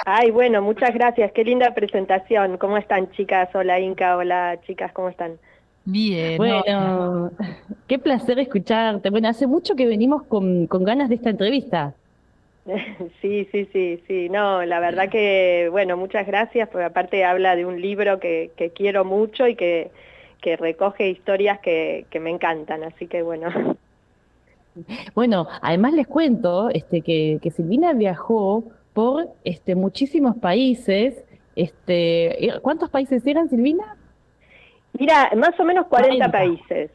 Ay, bueno, muchas gracias, qué linda presentación. ¿Cómo están, chicas? Hola, Inca, hola, chicas, ¿cómo están? Bien, hola. Bueno, qué placer escucharte. Bueno, hace mucho que venimos con ganas de esta entrevista. Sí, sí, sí, sí, no, la verdad que, bueno, muchas gracias, porque aparte habla de un libro que quiero mucho y que recoge historias que me encantan, así que bueno. Bueno, además les cuento que Silvina viajó por muchísimos países. ¿Cuántos países eran, Silvina? Mira, más o menos 40 40. países.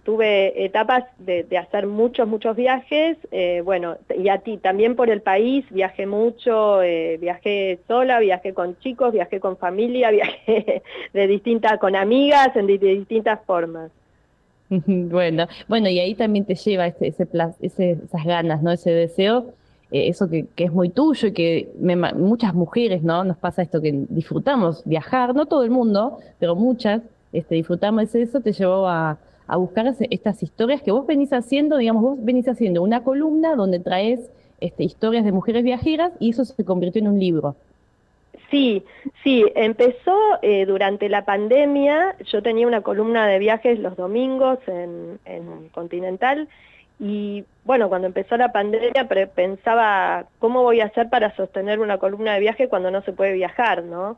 Tuve etapas de hacer muchos, muchos viajes, bueno, y a ti también por el país, viajé mucho, viajé sola, viajé con chicos, viajé con familia, viajé con amigas, de distintas formas. Bueno, y ahí también te lleva esas ganas, ¿no? Ese deseo, eso que es muy tuyo y que muchas mujeres, ¿no? Nos pasa esto que disfrutamos viajar, no todo el mundo, pero muchas, disfrutamos de eso, te llevó a buscar estas historias que vos venís haciendo, digamos, vos venís haciendo una columna donde traes historias de mujeres viajeras y eso se convirtió en un libro. Sí, sí, empezó durante la pandemia, yo tenía una columna de viajes los domingos en Continental y bueno, cuando empezó la pandemia pensaba cómo voy a hacer para sostener una columna de viaje cuando no se puede viajar, ¿no?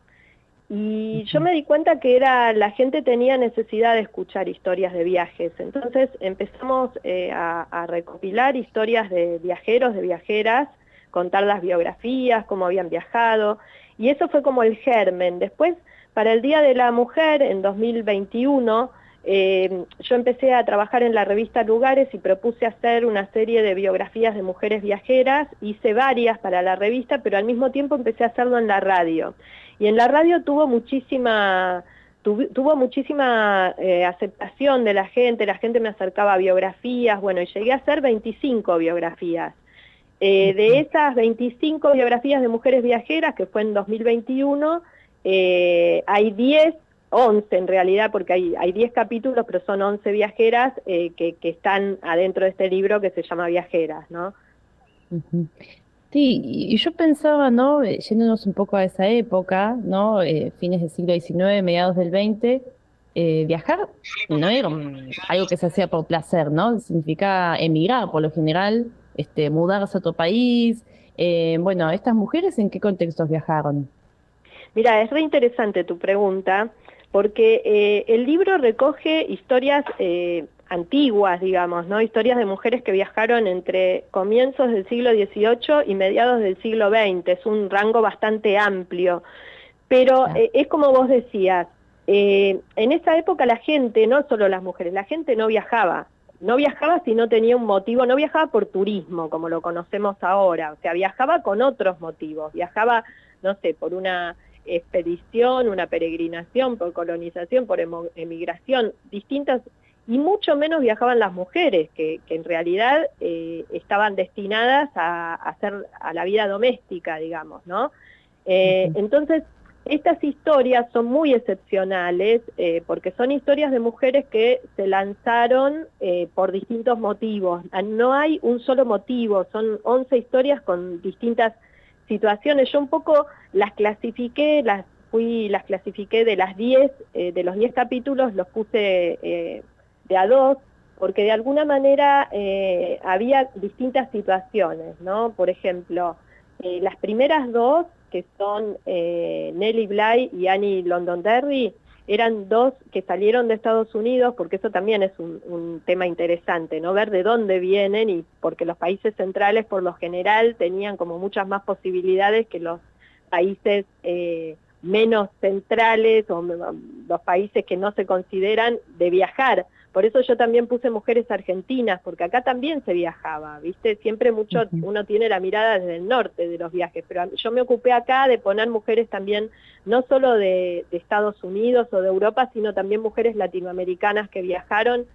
Y yo Ujú. me di cuenta que la gente tenía necesidad de escuchar historias de viajes, entonces empezamos a recopilar historias de viajeros, de viajeras, contar las biografías, cómo habían viajado, y eso fue como el germen. Después, para el Día de la Mujer, en 2021, yo empecé a trabajar en la revista Lugares y propuse hacer una serie de biografías de mujeres viajeras, hice varias para la revista, pero al mismo tiempo empecé a hacerlo en la radio. Y en la radio tuvo muchísima aceptación de la gente me acercaba a biografías, bueno, y llegué a hacer 25 biografías. De esas 25 biografías de mujeres viajeras, que fue en 2021, hay 10, 11 en realidad, porque hay 10 capítulos, pero son 11 viajeras que están adentro de este libro que se llama Viajeras, ¿no? Ujú. Sí, y yo pensaba, ¿no? Yéndonos un poco a esa época, ¿no? Fines del siglo XIX, mediados del XX, viajar no era algo que se hacía por placer, ¿no? Significaba emigrar por lo general, mudarse a otro país. Bueno, ¿estas mujeres en qué contextos viajaron? Mira, es re interesante tu pregunta, porque el libro recoge historias antiguas, digamos, ¿no? Historias de mujeres que viajaron entre comienzos del siglo XVIII y mediados del siglo XX. Es un rango bastante amplio. Pero Claro. es como vos decías, en esa época la gente, no solo las mujeres, la gente no viajaba. No viajaba si no tenía un motivo, no viajaba por turismo, como lo conocemos ahora, o sea, viajaba con otros motivos, viajaba, no sé, por una expedición, una peregrinación, por colonización, por emigración, distintas, y mucho menos viajaban las mujeres, que en realidad estaban destinadas a hacer a la vida doméstica, digamos, ¿no? Ujú. Entonces, estas historias son muy excepcionales porque son historias de mujeres que se lanzaron por distintos motivos. No hay un solo motivo, son 11 historias con distintas situaciones. Yo un poco las clasifiqué, las clasifiqué de las 10, de los 10 capítulos, los puse de a dos, porque de alguna manera había distintas situaciones, ¿no? Por ejemplo, las primeras dos, que son Nellie Bly y Annie Londonderry, eran dos que salieron de Estados Unidos, porque eso también es un tema interesante, ¿no? Ver de dónde vienen, y porque los países centrales por lo general tenían como muchas más posibilidades que los países menos centrales o los países que no se consideran de viajar. Por eso yo también puse mujeres argentinas, porque acá también se viajaba, ¿viste? Siempre mucho Ujú. uno tiene la mirada desde el norte de los viajes, pero yo me ocupé acá de poner mujeres también, no solo de Estados Unidos o de Europa, sino también mujeres latinoamericanas que viajaron,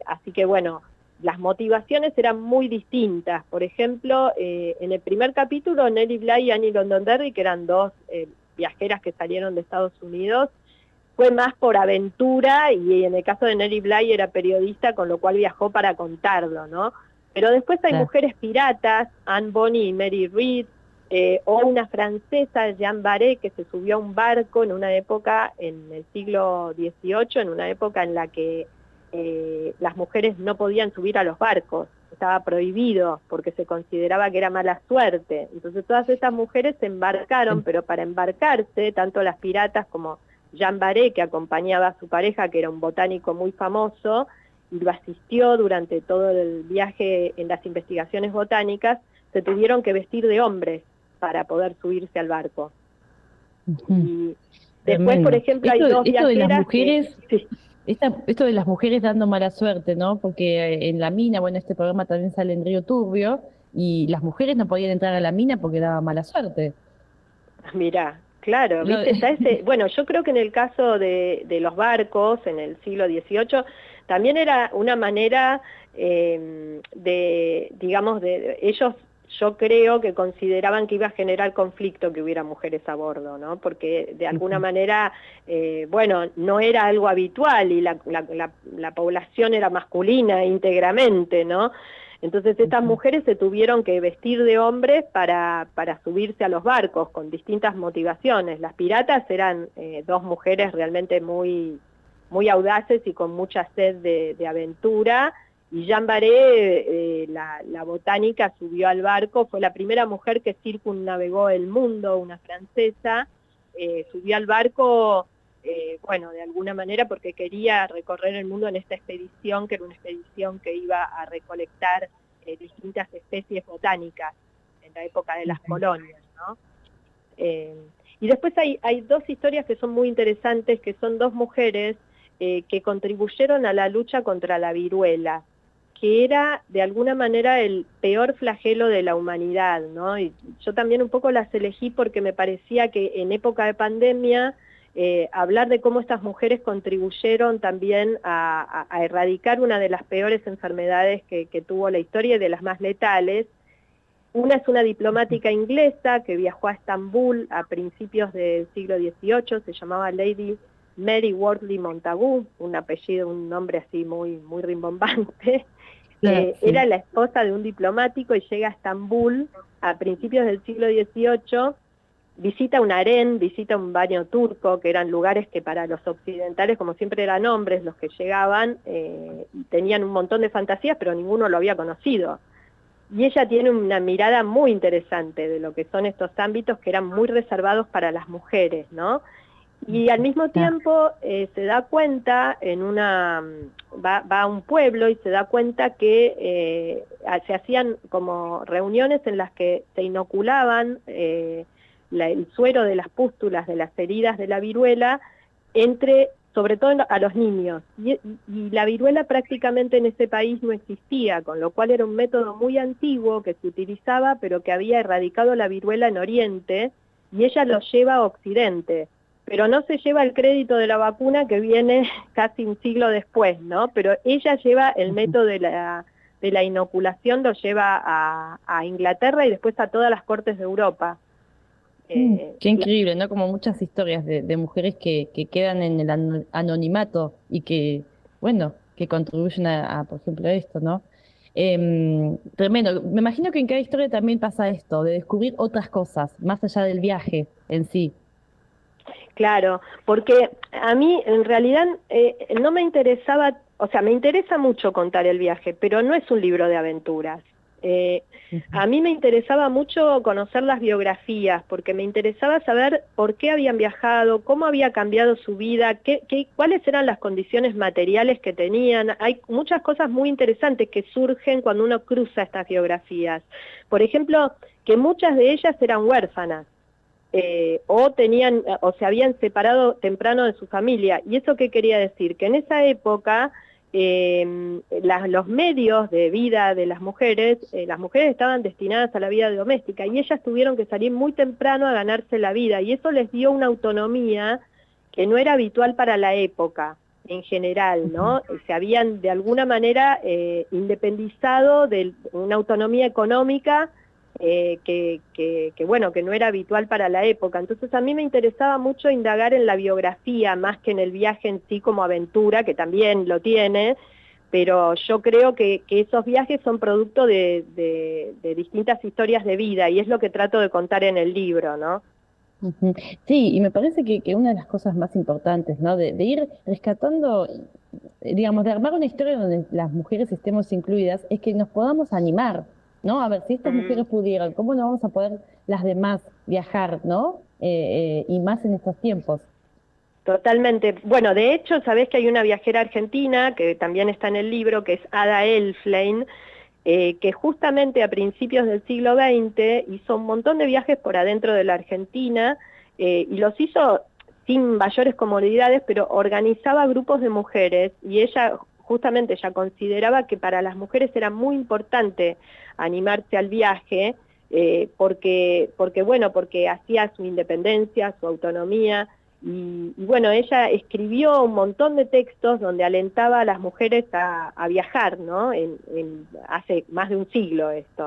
así que bueno, las motivaciones eran muy distintas. Por ejemplo, en el primer capítulo, Nellie Bly y Annie Londonderry, que eran dos viajeras que salieron de Estados Unidos, fue más por aventura, y en el caso de Nellie Bly era periodista, con lo cual viajó para contarlo, ¿no? Pero después hay Claro. mujeres piratas, Anne Bonny y Mary Read, o una francesa, Jeanne Barré, que se subió a un barco en una época, en el siglo XVIII, en una época en la que las mujeres no podían subir a los barcos, estaba prohibido porque se consideraba que era mala suerte. Entonces todas estas mujeres se embarcaron, pero para embarcarse, tanto las piratas como Jeanne Barré, que acompañaba a su pareja, que era un botánico muy famoso, y lo asistió durante todo el viaje en las investigaciones botánicas, se tuvieron que vestir de hombres para poder subirse al barco. Y después, por ejemplo, hay dos esto de las viajeras mujeres, que... Sí. esto de las mujeres dando mala suerte, ¿no? Porque en la mina, bueno, este programa también sale en Río Turbio, y las mujeres no podían entrar a la mina porque daba mala suerte. Mirá, claro, Lo- viste, está ese, bueno, yo creo que en el caso de los barcos en el siglo XVIII también era una manera digamos, ellos, yo creo que consideraban que iba a generar conflicto que hubiera mujeres a bordo, ¿no? Porque de alguna manera, bueno, no era algo habitual y la población era masculina íntegramente, ¿no? Entonces estas mujeres se tuvieron que vestir de hombres para subirse a los barcos con distintas motivaciones. Las piratas eran dos mujeres realmente muy, muy audaces y con mucha sed de aventura, y Jeanne Barré, la botánica, subió al barco, fue la primera mujer que circunnavegó el mundo, una francesa, subió al barco, bueno, de alguna manera porque quería recorrer el mundo en esta expedición, que era una expedición que iba a recolectar distintas especies botánicas en la época de las colonias, ¿no? Y después hay dos historias que son muy interesantes, que son dos mujeres que contribuyeron a la lucha contra la viruela, que era de alguna manera el peor flagelo de la humanidad, ¿no? Y yo también un poco las elegí porque me parecía que en época de pandemia hablar de cómo estas mujeres contribuyeron también a erradicar una de las peores enfermedades que tuvo la historia y de las más letales. Una es una diplomática inglesa que viajó a Estambul a principios del siglo XVIII, se llamaba Lady Mary Wortley Montagu, un apellido, un nombre así muy, muy rimbombante. Sí. Era la esposa de un diplomático y llega a Estambul a principios del siglo XVIII, visita un harén, visita un baño turco, que eran lugares que para los occidentales, como siempre eran hombres los que llegaban, tenían un montón de fantasías, pero ninguno lo había conocido. Y ella tiene una mirada muy interesante de lo que son estos ámbitos que eran muy reservados para las mujeres, ¿no? Y al mismo tiempo se da cuenta, va a un pueblo y se da cuenta que se hacían como reuniones en las que se inoculaban el suero de las pústulas, de las heridas de la viruela, sobre todo a los niños. Y la viruela prácticamente en ese país no existía, con lo cual era un método muy antiguo que se utilizaba, pero que había erradicado la viruela en Oriente, y ella lo lleva a Occidente. Pero no se lleva el crédito de la vacuna que viene casi un siglo después, ¿no? Pero ella lleva el método de la inoculación, lo lleva a Inglaterra y después a todas las cortes de Europa. Qué increíble, ¿no? Como muchas historias de mujeres que quedan en el anonimato y que, bueno, que contribuyen por ejemplo, a esto, ¿no? Tremendo. Me imagino que en cada historia también pasa esto, de descubrir otras cosas, más allá del viaje en sí. Claro, porque a mí en realidad no me interesaba, o sea, me interesa mucho contar el viaje, pero no es un libro de aventuras. A mí me interesaba mucho conocer las biografías, porque me interesaba saber por qué habían viajado, cómo había cambiado su vida, cuáles eran las condiciones materiales que tenían. Hay muchas cosas muy interesantes que surgen cuando uno cruza estas biografías. Por ejemplo, que muchas de ellas eran huérfanas. O se habían separado temprano de su familia. ¿Y eso qué quería decir? Que en esa época los medios de vida de las mujeres estaban destinadas a la vida doméstica y ellas tuvieron que salir muy temprano a ganarse la vida, y eso les dio una autonomía que no era habitual para la época en general, ¿no? Se habían de alguna manera independizado de una autonomía económica bueno, que no era habitual para la época. Entonces a mí me interesaba mucho indagar en la biografía más que en el viaje en sí como aventura, que también lo tiene, pero yo creo que esos viajes son producto de distintas historias de vida, y es lo que trato de contar en el libro, ¿no? Ujú. Sí, y me parece que una de las cosas más importantes, ¿no? De ir rescatando, digamos, de armar una historia donde las mujeres estemos incluidas, es que nos podamos animar, ¿no? A ver, si estas mujeres pudieran, ¿cómo no vamos a poder las demás viajar, ¿no? Y más en estos tiempos. Totalmente. Bueno, de hecho, sabés que hay una viajera argentina, que también está en el libro, que es Ada Elflein, que justamente a principios del siglo XX hizo un montón de viajes por adentro de la Argentina, y los hizo sin mayores comodidades, pero organizaba grupos de mujeres, y ella justamente ya consideraba que para las mujeres era muy importante animarse al viaje, porque hacía su independencia, su autonomía, y bueno, ella escribió un montón de textos donde alentaba a las mujeres a viajar, ¿no? Hace más de un siglo esto.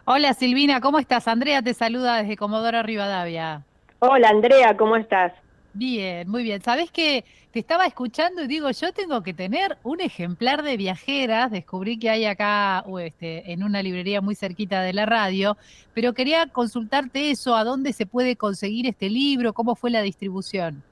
Hola Silvina, ¿cómo estás? Andrea te saluda desde Comodoro Rivadavia. Hola Andrea, ¿cómo estás? Bien, muy bien. Sabés que te estaba escuchando y digo, yo tengo que tener un ejemplar de Viajeras. Descubrí que hay acá en una librería muy cerquita de la radio, pero quería consultarte eso, ¿a dónde se puede conseguir este libro? ¿Cómo fue la distribución?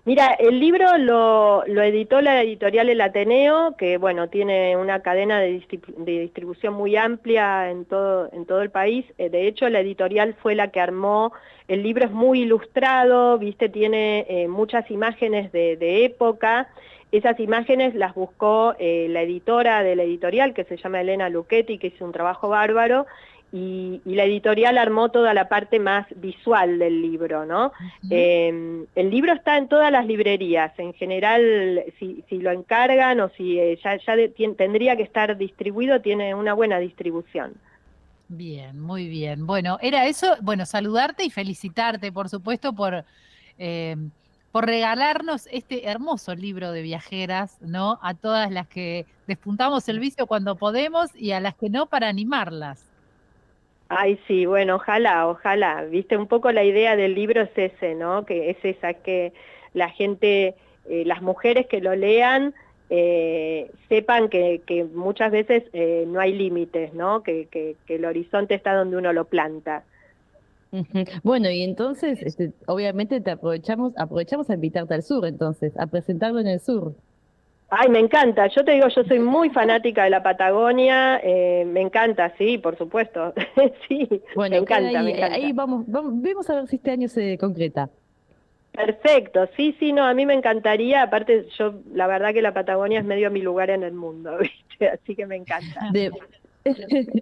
Mira, el libro lo editó la editorial El Ateneo, que bueno, tiene una cadena de distribución muy amplia en todo el país. De hecho, la editorial fue la que armó, el libro es muy ilustrado, viste, tiene muchas imágenes de época. Esas imágenes las buscó la editora de la editorial, que se llama Elena Lucchetti, que hizo un trabajo bárbaro, y la editorial armó toda la parte más visual del libro, ¿no? El libro está en todas las librerías, en general, si lo encargan o si tendría que estar distribuido, tiene una buena distribución. Bien, muy bien. Bueno, era eso, bueno, saludarte y felicitarte, por supuesto, eh, por regalarnos este hermoso libro de viajeras, ¿no? A todas las que despuntamos el vicio cuando podemos y a las que no, para animarlas. Ay, sí, bueno, ojalá, viste, un poco la idea del libro es ese, ¿no? Que es esa, que la gente, las mujeres que lo lean, sepan que muchas veces no hay límites, ¿no? Que el horizonte está donde uno lo planta. Ujú. Bueno, y entonces, obviamente aprovechamos a invitarte al sur, entonces, a presentarlo en el sur. Ay, me encanta, yo te digo, yo soy muy fanática de la Patagonia, me encanta, sí, por supuesto, sí, me Bueno, queda encanta, me ahí, encanta. vemos a ver si este año se concreta. Perfecto, sí, sí, no, a mí me encantaría, aparte yo, la verdad que la Patagonia es medio mi lugar en el mundo, ¿viste? Así que me encanta. De,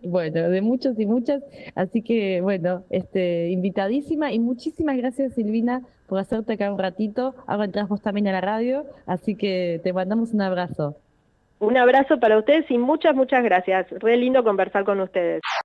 bueno, de muchos y muchas, así que bueno, invitadísima y muchísimas gracias Silvina por hacerte acá un ratito. Ahora entras vos también a la radio, así que te mandamos un abrazo. Un abrazo para ustedes y muchas gracias, re lindo conversar con ustedes.